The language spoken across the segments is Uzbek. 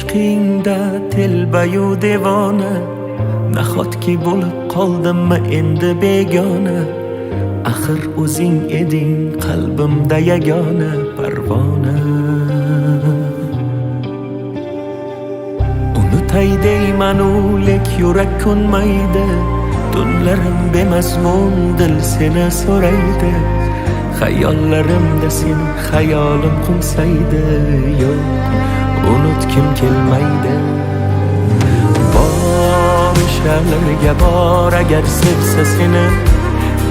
ishqingda telbayu devona, nahotki bo'lib qoldimmi endi begona. Axir o'zing eding qalbimda yagona parvona. Unutay deymanu lek yurak ko'nmaydi, tunlarim bemazmun dil seni so'raydi. Xayollarimda sen xayolim qo'nsaydi, yo'q unutkim kelmaydi. Bor o'shalarga bor agar sevsa seni,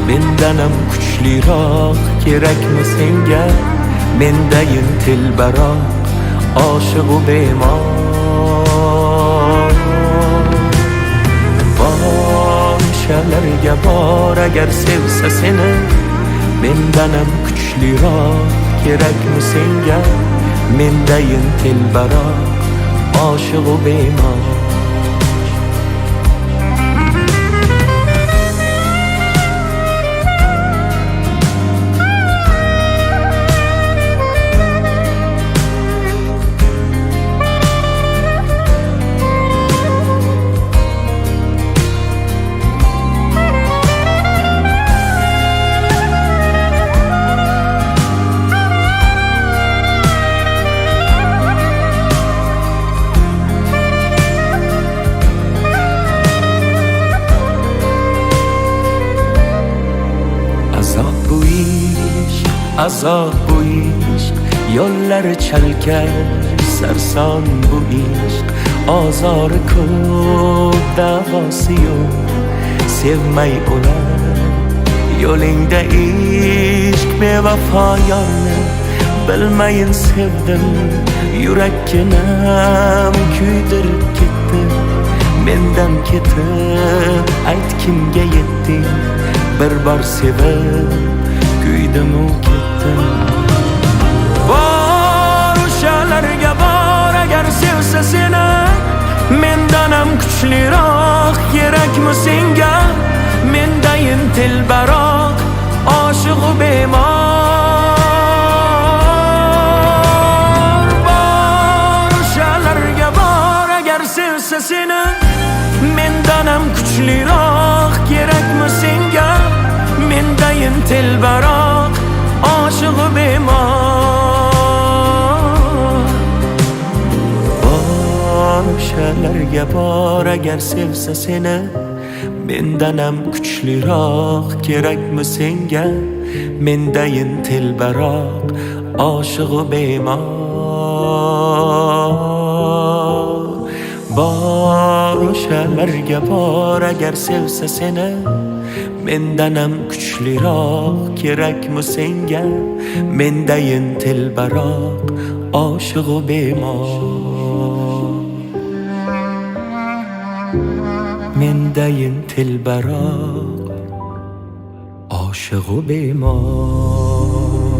mendanam kuchliroq kerakmi senga? Mendayin telbaroq oshiqu bemor. Bor o'shalarga bor agar sevsa seni, mendanam kuchliroq kerakmi senga? Mendayin telbaroq oshiqu bemor. Azob bu ishq, yo'llari chalkash sarson bu ishq. Ozori ko'p, davosi yo'q, sevmay o'lar yo'lingda ishq. Bevafo yorni bilmayin sevdim, yurakkinam kuydirib ketdi. Mendan ketib ayt kimga yetding, bir bor sevib kuydim-u ketdim. Bor o'shalarga bor agar sevsa seni, mendanam kuchliroq kerakmi senga? Mendayin telbaroq oshiqu bemor. Bor o'shalarga bor agar sevsa seni, mendanam kuchliroq kerakmi senga? Mendayin telbaroq oshiqu bemor. Bor o'shalarga bor agar sevsa seni, mendanam kuchliroq kerakmi senga? Mendayin telbaroq oshiqu bemor. Bor o'shalarga bor agar sevsa seni, mendanam kuchliroq kerakmi senga? Mendayin telbaroq oshiqu bemor. Mendayin telbaroq oshiqu bemor.